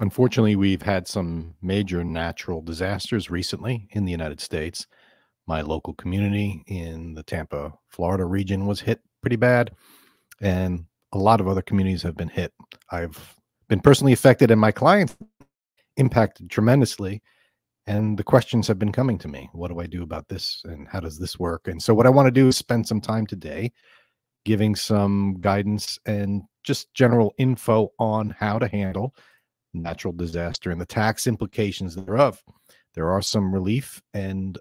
Unfortunately, we've had some major natural disasters recently in the United States. My local community in the Tampa, Florida region was hit pretty bad, and a lot of other communities have been hit. I've been personally affected, and my clients impacted tremendously. And the questions have been coming to me. What do I do about this? And how does this work? And so what I want to do is spend some time today giving some guidance and just general info on how to handle natural disaster and the tax implications thereof. There are some relief and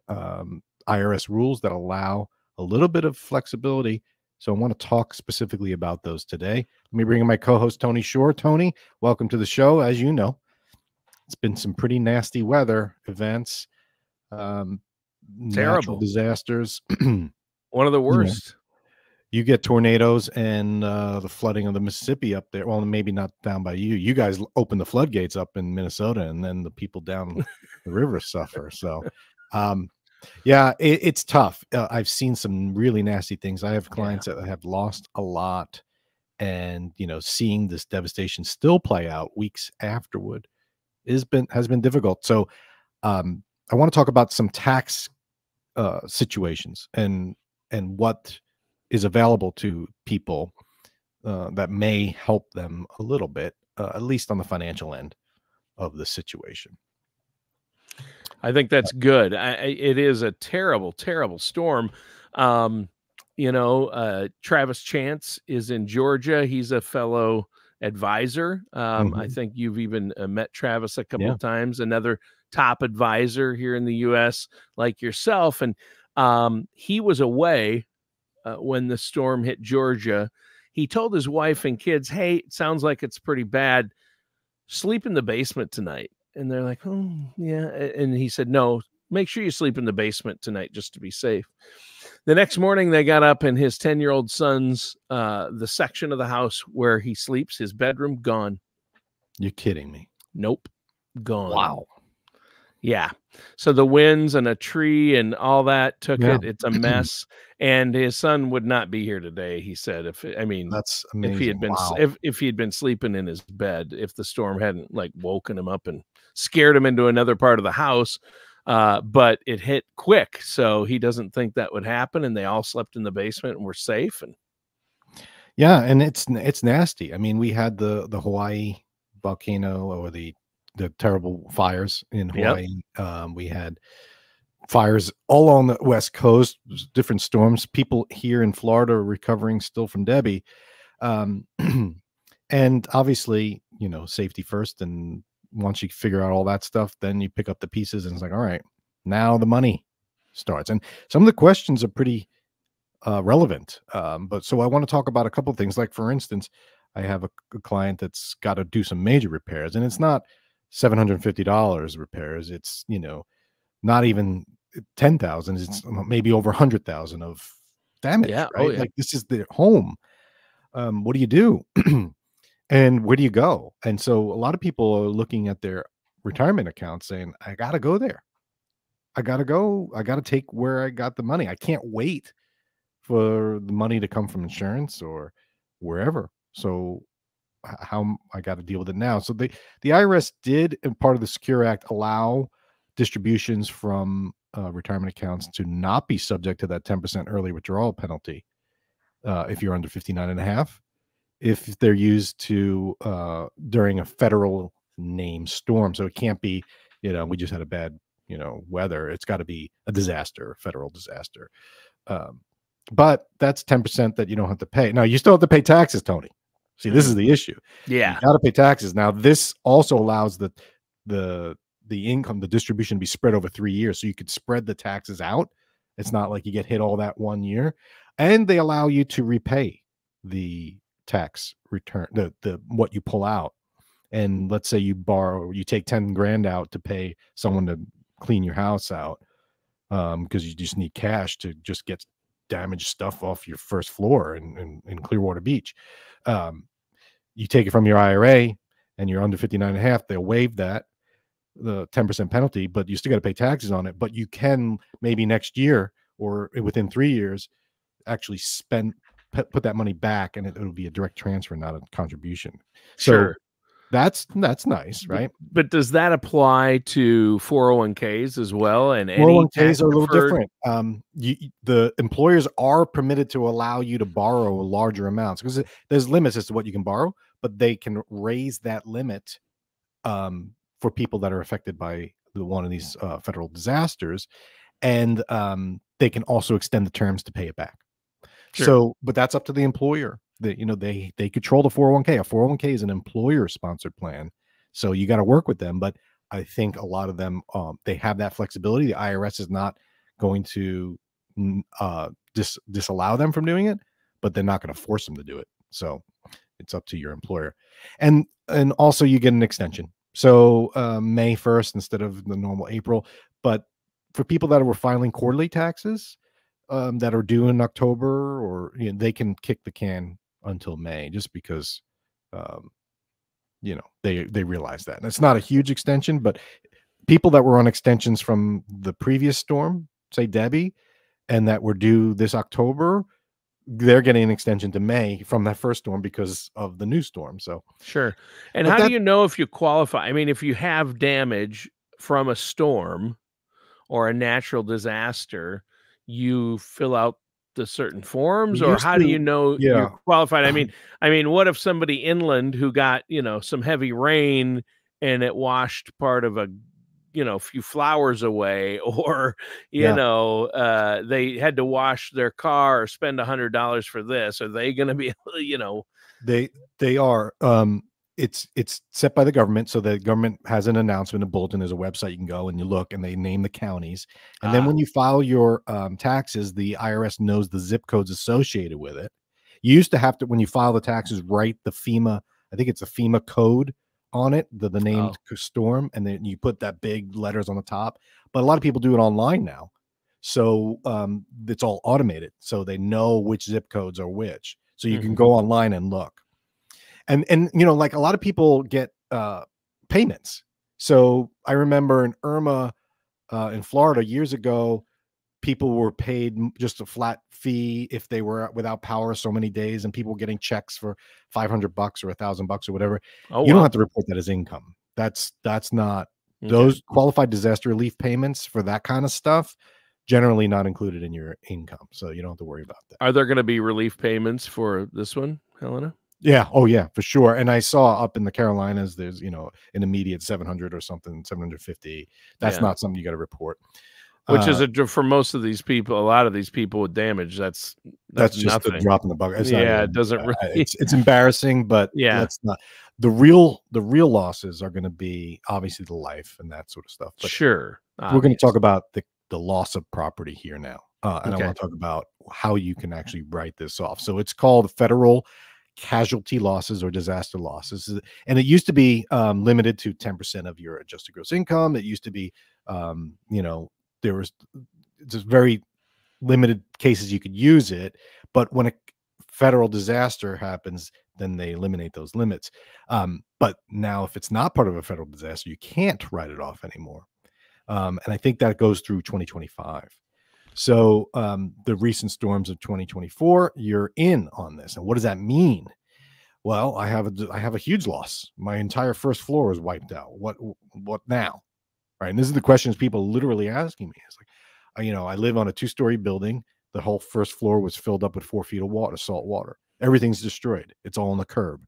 IRS rules that allow a little bit of flexibility. So I want to talk specifically about those today. Let me bring in my co-host, Tony Shore. Tony, welcome to the show. As you know, it's been some pretty nasty weather events, natural disasters. One of the worst. You get tornadoes and the flooding of the Mississippi up there. Well, maybe not down by you. You guys open the floodgates up in Minnesota, and then the people down the river suffer. So, yeah, it's tough. I've seen some really nasty things. I have clients that have lost a lot, and seeing this devastation still play out weeks afterward has been difficult. So, I want to talk about some tax situations and what is available to people that may help them a little bit, at least on the financial end of the situation. I think that's good. It is a terrible, terrible storm. Travis Chance is in Georgia. He's a fellow advisor. I think you've even met Travis a couple of times, another top advisor here in the U.S. like yourself. And he was away when the storm hit Georgia. He told his wife and kids, hey, it sounds like it's pretty bad. Sleep in the basement tonight. And they're like, oh, yeah. And he said, no, make sure you sleep in the basement tonight just to be safe. The next morning, they got up, and his 10-year-old son's, the section of the house where he sleeps, his bedroom, gone. You're kidding me. Nope. Gone. Wow. Yeah. So the winds and a tree and all that took it. It's a mess. And his son would not be here today, he said. That's amazing. If he had been if he had been sleeping in his bed, if the storm hadn't woken him up and scared him into another part of the house. But it hit quick, so he doesn't think that would happen, and they all slept in the basement and were safe. And and it's nasty. I mean, we had the Hawaii volcano, or the terrible fires in Hawaii. We had fires all on the West Coast, different storms. People here in Florida are recovering still from Debbie. And obviously, safety first. And once you figure out all that stuff, then you pick up the pieces, and it's like, all right, now the money starts. And some of the questions are pretty relevant. But so I want to talk about a couple of things. Like, for instance, I have a client that's got to do some major repairs, and it's not $750 repairs. It's, not even 10,000. It's maybe over 100,000 of damage. Yeah. Right? Oh, yeah. Like, this is their home. What do you do? And where do you go? And so a lot of people are looking at their retirement account saying, I got to go there. I got to go. I got to take where I got the money. I can't wait for the money to come from insurance or wherever. So how I got to deal with it now. So the IRS did, in part of the Secure Act, allow distributions from retirement accounts to not be subject to that 10% early withdrawal penalty if you're under 59 and a half, if they're used to during a federal named storm. So it can't be, we just had a bad, weather. It's got to be a disaster, a federal disaster. But that's 10% that you don't have to pay. Now, you still have to pay taxes, Tony. See, this is the issue. Yeah. You got to pay taxes. Now, this also allows the income, the distribution to be spread over 3 years. So you could spread the taxes out. It's not like you get hit all that 1 year. And they allow you to repay the tax return, the what you pull out. And let's say you take 10 grand out to pay someone to clean your house out because you just need cash to just get damaged stuff off your first floor in Clearwater Beach. You take it from your IRA and you're under 59 and a half, they'll waive that, the 10% penalty, but you still got to pay taxes on it. But you can maybe next year or within 3 years actually put that money back, and it'll be a direct transfer, not a contribution. Sure. That's nice, right? But does that apply to 401ks as well and any 401ks are a little tax-deferred? different. The employers are permitted to allow you to borrow larger amounts because there's limits as to what you can borrow, but they can raise that limit for people that are affected by one of these federal disasters, and they can also extend the terms to pay it back. Sure. So, but that's up to the employer. They control the 401k. A 401k is an employer-sponsored plan, so you got to work with them. But I think a lot of them they have that flexibility. The IRS is not going to disallow them from doing it, but they're not going to force them to do it. So it's up to your employer, and also you get an extension. So May 1st instead of the normal April. But for people that were filing quarterly taxes that are due in October, or they can kick the can until May, just because they realize that. And it's not a huge extension, but people that were on extensions from the previous storm, say Debbie, and that were due this October, they're getting an extension to May from that first storm because of the new storm. So sure. And how do you know if you qualify? I mean, if you have damage from a storm or a natural disaster, you fill out the certain forms, or how do you know you're qualified? I mean, what if somebody inland who got, some heavy rain and it washed part of a few flowers away, or they had to wash their car or spend $100 for this? Are they going to be they are it's set by the government, so the government has an announcement, a bulletin. There's a website you can go and you look, and they name the counties, and then when you file your taxes, the IRS knows the zip codes associated with it. You used to have to, when you file the taxes, write the FEMA, I think it's a FEMA code on it, the named storm, and then you put that big letters on the top. But a lot of people do it online now, so it's all automated, so they know which zip codes are which, so you can go online and look. And like a lot of people get payments. So I remember in Irma in Florida years ago, people were paid just a flat fee if they were without power so many days, and people were getting checks for $500 or $1,000 or whatever. You don't have to report that as income. That's not those qualified disaster relief payments for that kind of stuff, generally not included in your income. So you don't have to worry about that. Are there going to be relief payments for this one, Helena? Yeah. Oh yeah, for sure. And I saw up in the Carolinas, there's, an immediate 700 or something, 750. That's not something you got to report. Which is for most of these people, a lot of these people with damage, that's just nothing. a drop in the bucket. It doesn't really. It's embarrassing, but that's not the real losses are going to be obviously the life and that sort of stuff. But sure, we're going to talk about the loss of property here now, and I want to talk about how you can actually write this off. So it's called federal casualty losses or disaster losses, and it used to be limited to 10% of your adjusted gross income. It used to be there was just very limited cases you could use it, but when a federal disaster happens, then they eliminate those limits. But now if it's not part of a federal disaster, you can't write it off anymore, and I think that goes through 2025. So the recent storms of 2024, you're in on this. And what does that mean? Well, I have a huge loss. My entire first floor is wiped out. What now? Right. And this is the questions people literally asking me. It's like, I live on a 2-story building. The whole first floor was filled up with 4 feet of water, salt water. Everything's destroyed. It's all on the curb.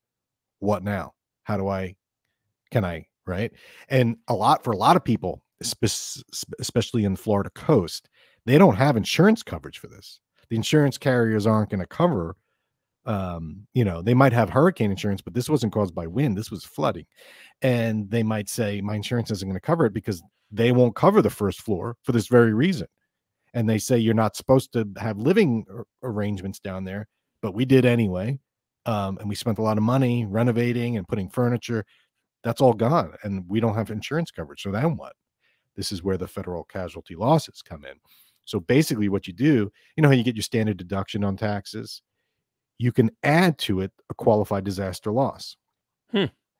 What now? Can I, right? And for a lot of people, especially in the Florida coast, they don't have insurance coverage for this. The insurance carriers aren't going to cover, they might have hurricane insurance, but this wasn't caused by wind. This was flooding. And they might say, my insurance isn't going to cover it because they won't cover the first floor for this very reason. And they say, you're not supposed to have living arrangements down there, but we did anyway. And we spent a lot of money renovating and putting furniture. That's all gone. And we don't have insurance coverage. So then what? This is where the federal casualty losses come in. So basically what you do, how you get your standard deduction on taxes, you can add to it a qualified disaster loss.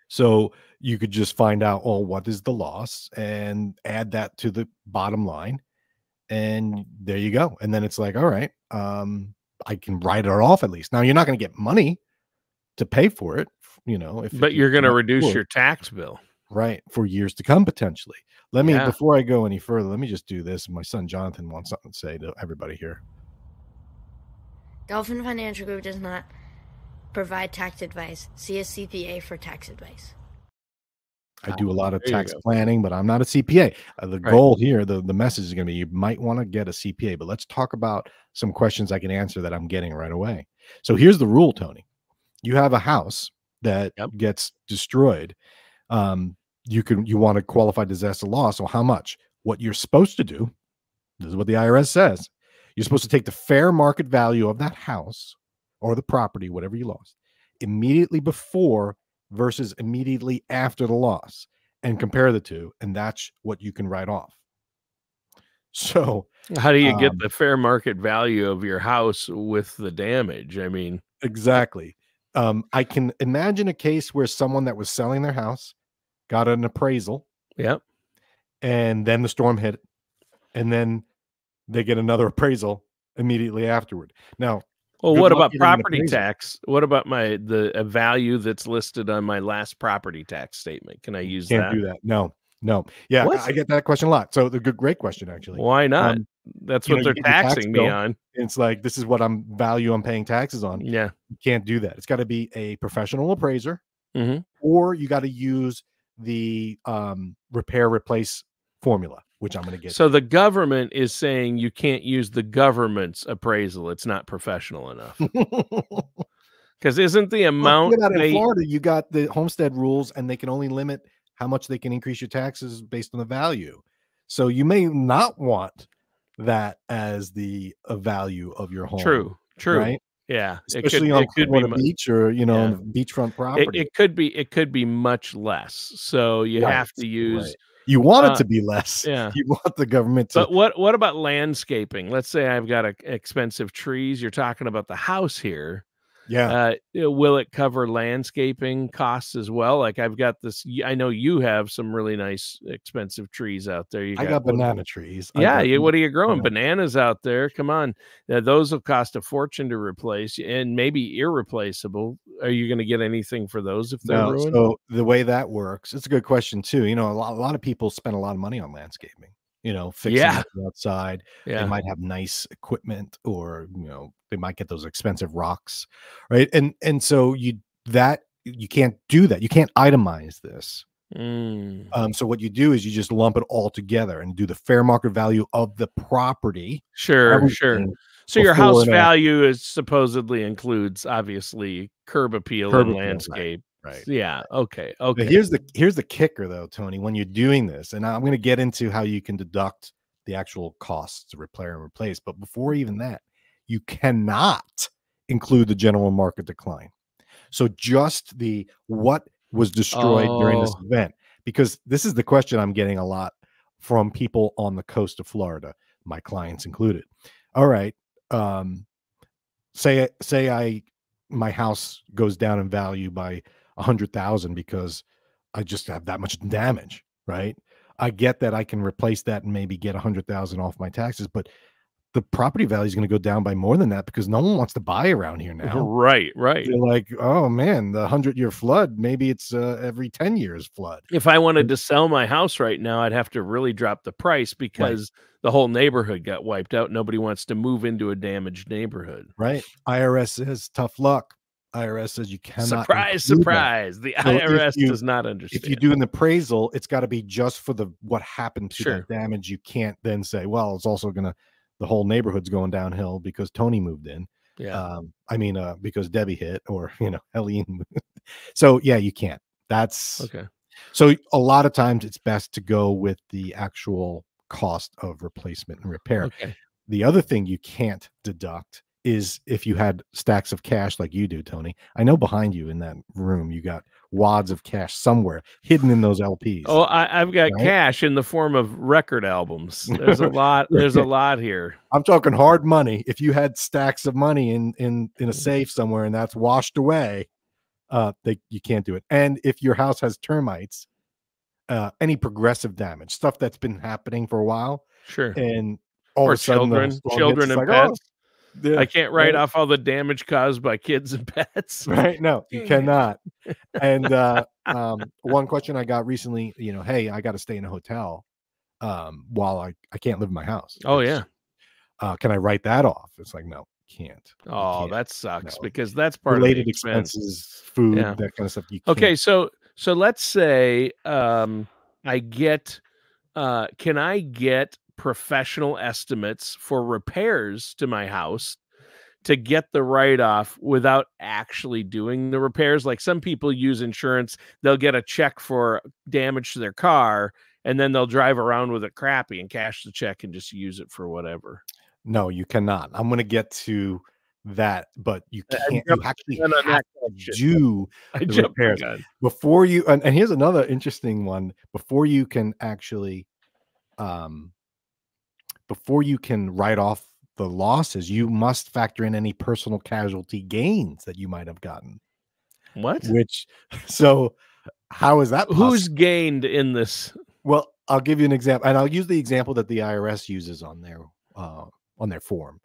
So you could just find out, what is the loss, and add that to the bottom line. And there you go. And then it's like, all right, I can write it off at least. Now you're not going to get money to pay for it But you're going to reduce your tax bill. Right, for years to come, potentially. Before I go any further, let me just do this. My son Jonathan wants something to say to everybody here. Dolphin Financial Group does not provide tax advice. See a CPA for tax advice. I do a lot of tax planning, but I'm not a CPA. The goal here, the message is going to be, you might want to get a CPA, but let's talk about some questions I can answer that I'm getting right away. So here's the rule, Tony. You have a house that gets destroyed. You want to qualify disaster loss. So how much? What you're supposed to do, this is what the IRS says. You're supposed to take the fair market value of that house or the property, whatever you lost, immediately before versus immediately after the loss, and compare the two. And that's what you can write off. So how do you get the fair market value of your house with the damage? I mean, exactly. I can imagine a case where someone that was selling their house got an appraisal. Yep. And then the storm hit, and then they get another appraisal immediately afterward. Now, well, what about property tax? What about the value that's listed on my last property tax statement? Can I use that? Can't do that. No. Yeah, what? I get that question a lot. So great question, actually. Why not? That's what they're taxing me on. It's like, this is what I'm paying taxes on. Yeah. You can't do that. It's got to be a professional appraiser, or you got to use the repair replace formula, which I'm going to get. So the government is saying you can't use the government's appraisal. It's not professional enough. Because isn't the amount in Florida, you got the homestead rules, and they can only limit how much they can increase your taxes based on the value. So you may not want that as the value of your home. True. Right? Yeah, especially on a beach or beachfront property. It could be much less. So you have to use. Right. You want it to be less. Yeah, you want the government to. But what about landscaping? Let's say I've got expensive trees. You're talking about the house here. Yeah. Will it cover landscaping costs as well? Like I've got this. I know you have some really nice expensive trees out there. I got banana trees. Yeah. What are you growing? Bananas out there. Come on. Those will cost a fortune to replace and maybe irreplaceable. Are you going to get anything for those if they're ruined? So the way that works, it's a good question too. A lot of people spend a lot of money on landscaping. Fixing the outside. Yeah. They might have nice equipment, or they might get those expensive rocks, right? And so you can't do that. You can't itemize this. So what you do is you just lump it all together and do the fair market value of the property. Sure. So your house value is supposedly includes obviously curb appeal and landscape. Right. Yeah. Okay. But here's the kicker though, Tony, when you're doing this, and I'm going to get into how you can deduct the actual costs to repair and replace. But before even that, you cannot include the general market decline. So just what was destroyed during this event, because this is the question I'm getting a lot from people on the coast of Florida, my clients included. All right. Say my house goes down in value by 100,000 because I just have that much damage, right? I get that I can replace that and maybe get 100,000 off my taxes, but the property value is going to go down by more than that because no one wants to buy around here now. Right. They're like, oh man, the 100-year flood, maybe it's every 10 years flood. If I wanted to sell my house right now, I'd have to really drop the price because the whole neighborhood got wiped out. Nobody wants to move into a damaged neighborhood. Right. IRS says tough luck. IRS says you cannot. Surprise. The IRS does not understand. If you do an appraisal, it's got to be just for what happened to that damage. You can't then say, well, it's also the whole neighborhood's going downhill because Tony moved in. Yeah. Because Debbie hit, or, Helene. So yeah, you can't. That's okay. So a lot of times it's best to go with the actual cost of replacement and repair. Okay. The other thing you can't deduct is if you had stacks of cash like you do, Tony. I know behind you in that room, you got wads of cash somewhere hidden in those LPs. Oh, I've got cash in the form of record albums. There's a lot. There's a lot here. I'm talking hard money. If you had stacks of money in a safe somewhere and that's washed away, you can't do it. And if your house has termites, any progressive damage, stuff that's been happening for a while, sure, and all or of a sudden children and pets. I can't write off all the damage caused by kids and pets. Right? No, you cannot. And one question I got recently, hey, I got to stay in a hotel while I can't live in my house. Oh, yeah. Can I write that off? It's like, no, can't. Oh, that sucks because that's part related of the expense. Expenses, food, that kind of stuff. You can't. Okay, so let's say I get can I get professional estimates for repairs to my house to get the write-off without actually doing the repairs? Like some people use insurance, they'll get a check for damage to their car, and then they'll drive around with it crappy and cash the check and just use it for whatever. No, you cannot. I'm going to get to that, but you can't. You actually have to do the repairs before you. And here's another interesting one. Before you can actually, before you can write off the losses, you must factor in any personal casualty gains that you might have gotten. What? So how is that possible? Who's gained in this? Well, I'll give you an example, and I'll use the example that the IRS uses on their form.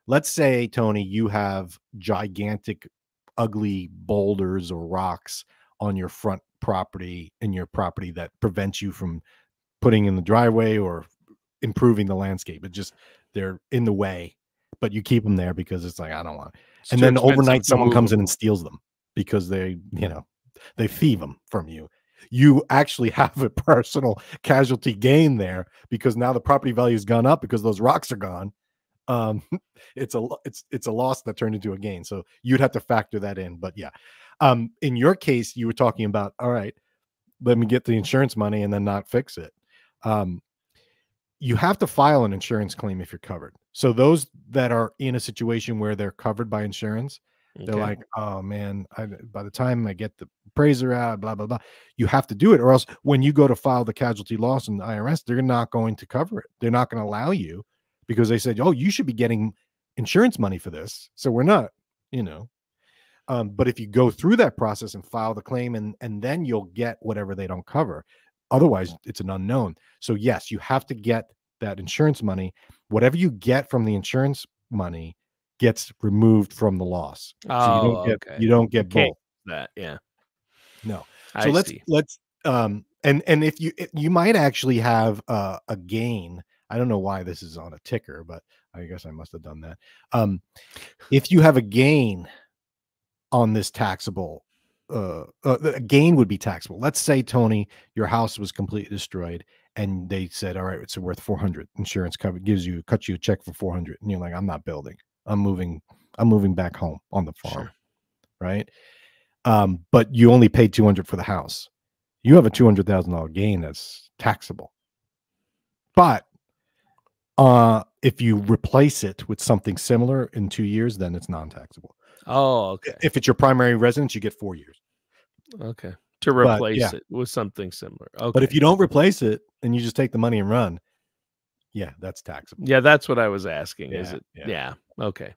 Let's say, Tony, you have gigantic, ugly boulders or rocks on your front property that prevents you from putting in the driveway or improving the landscape. They're in the way, but you keep them there because it's like, I don't want. And then overnight someone comes in and steals them because they thieve them from you. You actually have a personal casualty gain there because now the property value has gone up because those rocks are gone. It's a loss that turned into a gain. So you'd have to factor that in. But yeah, in your case, you were talking about, all right, let me get the insurance money and then not fix it. You have to file an insurance claim if you're covered. So those that are in a situation where they're covered by insurance, they're like, oh man, by the time I get the appraiser out, blah, blah, blah, you have to do it. Or else when you go to file the casualty loss in the IRS, they're not going to cover it. They're not going to allow you because they said, oh, you should be getting insurance money for this. So we're not, but if you go through that process and file the claim and then you'll get whatever they don't cover. Otherwise, it's an unknown. So yes, you have to get that insurance money. Whatever you get from the insurance money gets removed from the loss. So you don't get both. That, yeah. No. So let's and if you might actually have a gain. I don't know why this is on a ticker, but I guess I must have done that. If you have a gain on this taxable, a gain would be taxable. Let's say, Tony, your house was completely destroyed and they said, all right, it's worth 400. Insurance cover cuts you a check for 400. And you're like, I'm not building. I'm moving back home on the farm. Sure. Right. But you only paid 200 for the house. You have a $200,000 gain that's taxable. But if you replace it with something similar in 2 years, then it's non-taxable. Oh, okay. If it's your primary residence, you get 4 years. Okay. To replace it with something similar. Okay. But if you don't replace it and you just take the money and run, yeah, that's taxable. Yeah, that's what I was asking. Is it? Yeah. Okay.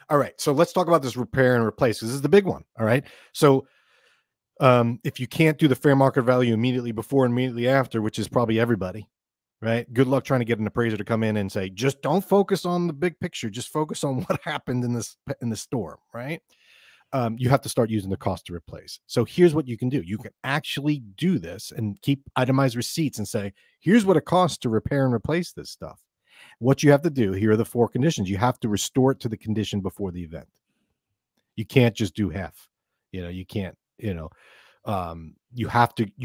All right. So let's talk about this repair and replace. This is the big one. All right. So if you can't do the fair market value immediately before and immediately after, which is probably everybody, right? Good luck trying to get an appraiser to come in and say, just don't focus on the big picture. Just focus on what happened in the storm, right? You have to start using the cost to replace. So here's what you can do. You can actually do this and keep itemized receipts and say, here's what it costs to repair and replace this stuff. What you have to do, here are the 4 conditions. You have to restore it to the condition before the event. You can't just do half. You can't, you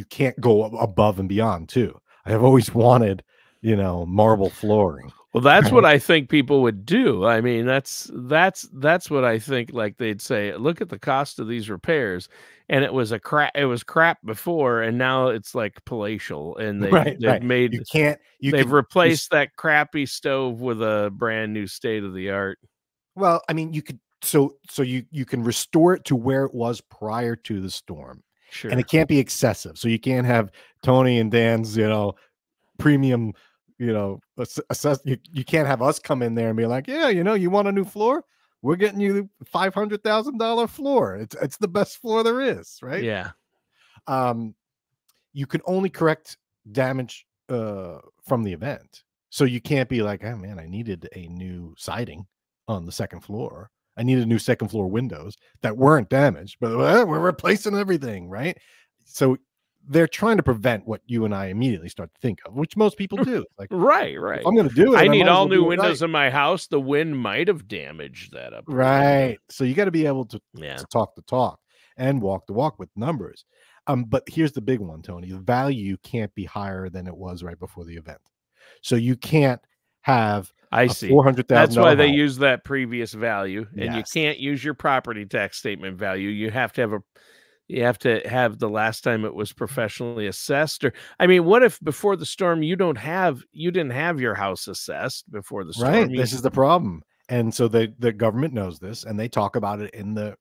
can't go above and beyond too. I have always wanted, marble flooring. Well, that's what I think people would do. I mean, that's what I think. Like they'd say, look at the cost of these repairs, and it was crap before, and now it's like palatial, and they've made they've replaced that crappy stove with a brand new state of the art. Well, I mean, you could so you can restore it to where it was prior to the storm. Sure. And it can't be excessive. So you can't have Tony and Dan's, premium, assess. You can't have us come in there and be like, yeah, you want a new floor? We're getting you $500,000 floor. It's the best floor there is, right? Yeah. You can only correct damage from the event. So you can't be like, oh man, I needed a new siding. on the second floor. I needed new second floor windows that weren't damaged, but we're replacing everything, right? So they're trying to prevent what you and I immediately start to think of, which most people do. Like, right. if I'm going to do it, I might need as all well new do it windows right. in my house. The wind might have damaged that up. Right. So you got to be able to Yeah. talk the talk and walk the walk with numbers. But here's the big one, Tony. The value can't be higher than it was right before the event. So you can't have I see. $400,000. That's why they use that previous value, and you Yes. can't use your property tax statement value. You have to have the last time it was professionally assessed. Or, I mean, what if before the storm you didn't have your house assessed before the storm? Right. This is the problem. And so the government knows this, and they talk about it in the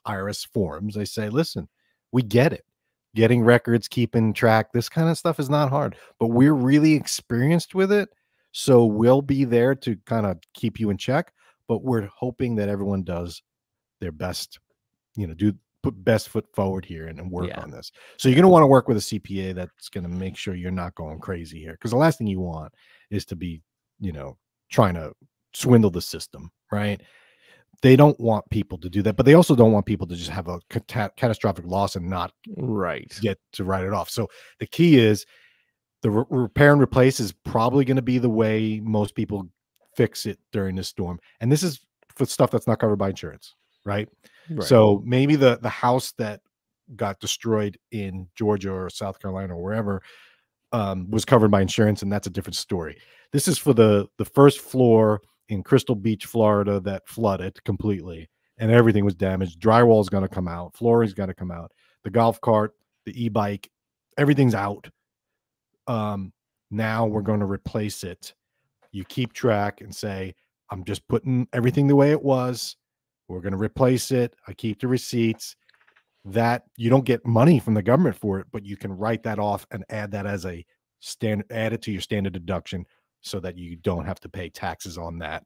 IRS forums. They say, listen, we get it. Getting records, keeping track, this kind of stuff is not hard, but we're really experienced with it. So we'll be there to kind of keep you in check, but we're hoping that everyone does their best, put best foot forward here and work on this. So you're going to want to work with a CPA that's going to make sure you're not going crazy here. Because the last thing you want is to be, trying to swindle the system, right? They don't want people to do that, but they also don't want people to just have a catastrophic loss and not get to write it off. So the key is the repair and replace is probably going to be the way most people fix it during this storm. And this is for stuff that's not covered by insurance, right? So maybe the house that got destroyed in Georgia or South Carolina or wherever was covered by insurance, and that's a different story. This is for the first floor in Crystal Beach, Florida, that flooded completely and everything was damaged. Drywall is going to come out. Flooring's going to come out. The golf cart, the e-bike, everything's out. Now we're going to replace it. You keep track and say, I'm just putting everything the way it was. We're going to replace it. I keep the receipts. That you don't get money from the government for it, but you can write that off and add that as a standard, add it to your standard deduction so that you don't have to pay taxes on that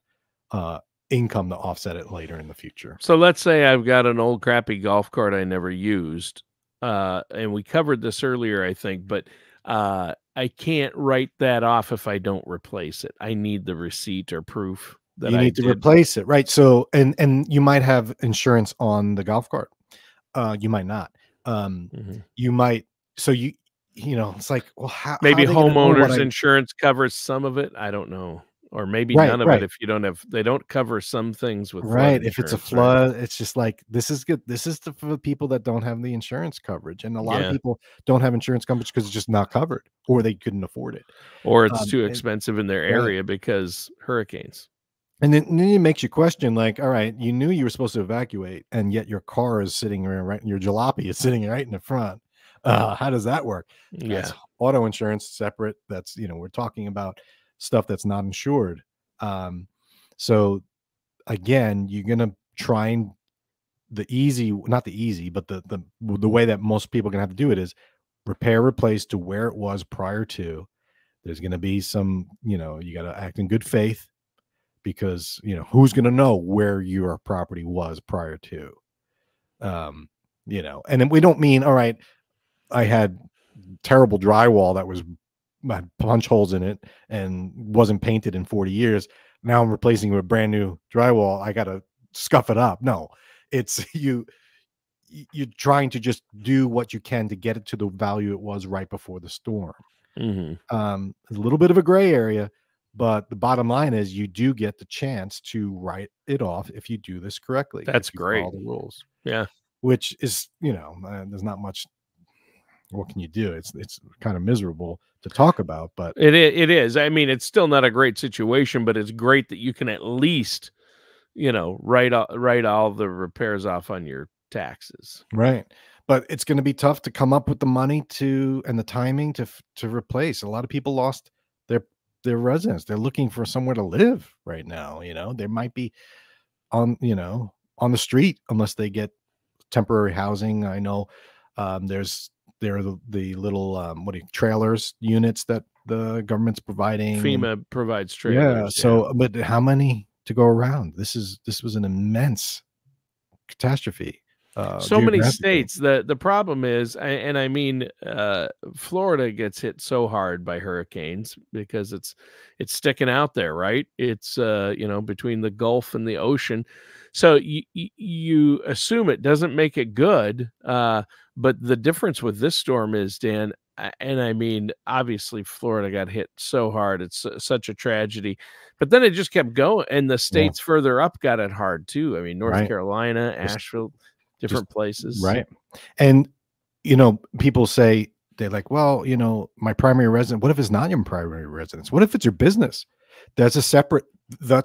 income to offset it later in the future. So let's say I've got an old crappy golf cart I never used. And we covered this earlier, I think, but I can't write that off if I don't replace it. I need the receipt or proof that you need to replace it, right? So, and you might have insurance on the golf cart. You might not. You might. So it's like, well, maybe how homeowners insurance covers some of it. I don't know, or maybe none of it. If you don't have, they don't cover some things with If it's a flood, it's just like, this is good. This is for the people that don't have the insurance coverage, and a lot of people don't have insurance coverage because it's just not covered, or they couldn't afford it, or it's too expensive in their area because hurricanes. And then it makes you question, like, all right, you knew you were supposed to evacuate, and yet your car is sitting right, your jalopy is sitting right in the front. How does that work? That's auto insurance separate. That's, we're talking about stuff that's not insured. So again, you're going to try and not the easy, but the way that most people are going to have to do it is repair, replace to where it was prior to. There's going to be some, you got to act in good faith. Because who's going to know where your property was prior to, and then we don't mean, all right, I had terrible drywall that had punch holes in it and wasn't painted in 40 years. Now I'm replacing it with brand new drywall. I got to scuff it up. No, it's you're trying to just do what you can to get it to the value it was right before the storm. A little bit of a gray area. But the bottom line is you do get the chance to write it off if you do this correctly. That's great. All the rules. Yeah. Which is, there's not much. What can you do? It's kind of miserable to talk about, but it is. I mean, it's still not a great situation, but it's great that you can at least, write all the repairs off on your taxes. Right. But it's going to be tough to come up with the money and the timing to replace. A lot of people lost their residence. They're looking for somewhere to live right now. They might be on the street unless they get temporary housing. I know there are the little trailers units that the government's providing. FEMA provides trailers. So but how many to go around? This was an immense catastrophe. So many states. The problem is, and I mean, Florida gets hit so hard by hurricanes because it's sticking out there, right? It's between the Gulf and the ocean, so you assume it doesn't make it good. But the difference with this storm is, Dan, and I mean, obviously Florida got hit so hard; it's such a tragedy. But then it just kept going, and the states further up got it hard too. I mean, North Carolina, Asheville. Different places. Right. And, people say, they're like, well, my primary residence, what if it's not your primary residence? What if it's your business? That's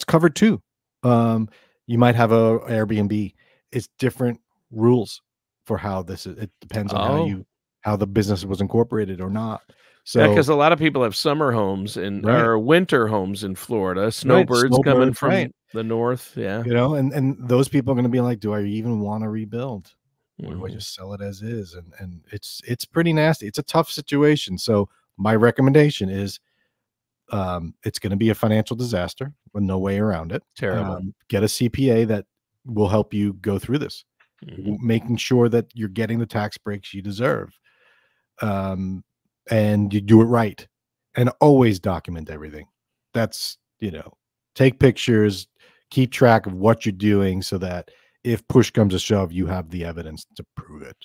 covered too. You might have a Airbnb. It's different rules for how this is. It depends on how the business was incorporated or not. So, because a lot of people have summer homes or winter homes in Florida, snowbirds coming from the north. Yeah. And those people are going to be like, do I even want to rebuild? Or do I just sell it as is? And it's pretty nasty. It's a tough situation. So my recommendation is, it's going to be a financial disaster with no way around it. Terrible. Get a CPA that will help you go through this, making sure that you're getting the tax breaks you deserve. And you do it right, and always document everything. That's, take pictures, keep track of what you're doing so that if push comes to shove, you have the evidence to prove it.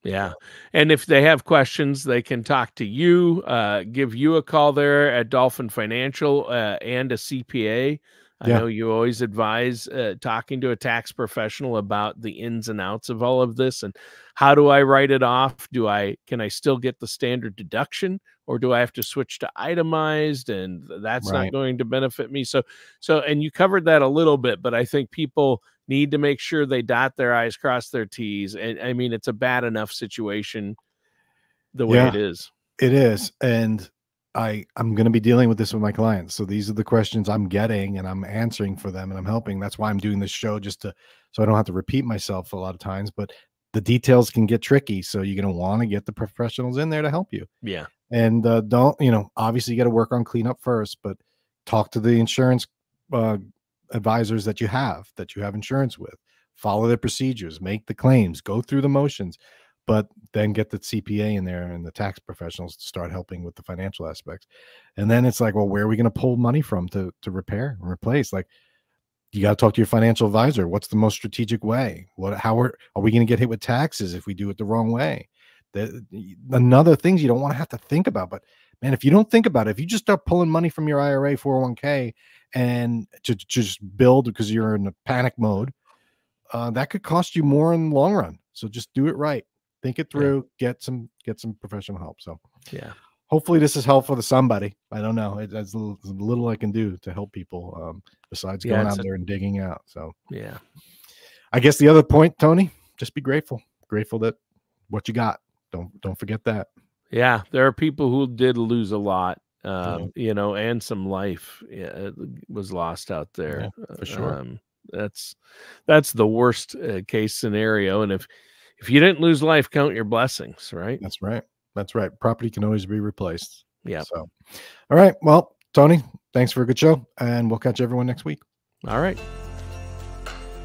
Yeah. And if they have questions, they can talk to you, give you a call there at Dolphin Financial, and a CPA. I know you always advise talking to a tax professional about the ins and outs of all of this. And how do I write it off? Can I still get the standard deduction, or do I have to switch to itemized? And that's not going to benefit me. So, and you covered that a little bit, but I think people need to make sure they dot their I's, cross their T's. And I mean, it's a bad enough situation the way it is. It is. And I'm going to be dealing with this with my clients. So these are the questions I'm getting, and I'm answering for them, and I'm helping. That's why I'm doing this show, so I don't have to repeat myself a lot of times, but the details can get tricky. So you're going to want to get the professionals in there to help you. Yeah. And don't, obviously you got to work on cleanup first, but talk to the insurance advisors that you have insurance with, follow their procedures, make the claims, go through the motions, but then get the CPA in there and the tax professionals to start helping with the financial aspects. And then it's like, well, where are we going to pull money from to repair and replace? Like, you got to talk to your financial advisor. What's the most strategic way? How are we going to get hit with taxes if we do it the wrong way? Another things you don't want to have to think about. But man, if you don't think about it, if you just start pulling money from your IRA, 401k, and to just build because you're in a panic mode, that could cost you more in the long run. So just do it right. Think it through, get some professional help. So hopefully this is helpful to somebody. I don't know. There's a little I can do to help people besides going out there and digging out. So I guess the other point, Tony, just be grateful that what you got. Don't forget that. Yeah, there are people who did lose a lot, and some life was lost out there. Yeah, for sure. That's the worst case scenario. And if you didn't lose life, count your blessings, right? That's right. Property can always be replaced. Yeah. So, all right. Well, Tony, thanks for a good show, and we'll catch everyone next week. All right.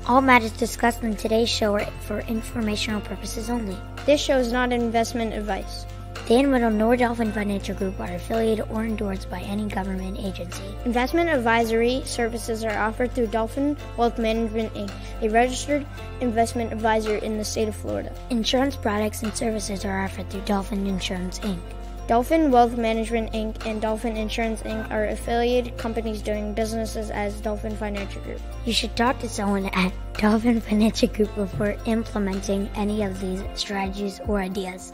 All matters discussed in today's show are for informational purposes only. This show is not investment advice. Dan Riddle nor Dolphin Financial Group are affiliated or endorsed by any government agency. Investment advisory services are offered through Dolphin Wealth Management, Inc., a registered investment advisor in the state of Florida. Insurance products and services are offered through Dolphin Insurance, Inc. Dolphin Wealth Management, Inc. and Dolphin Insurance, Inc. are affiliated companies doing businesses as Dolphin Financial Group. You should talk to someone at Dolphin Financial Group before implementing any of these strategies or ideas.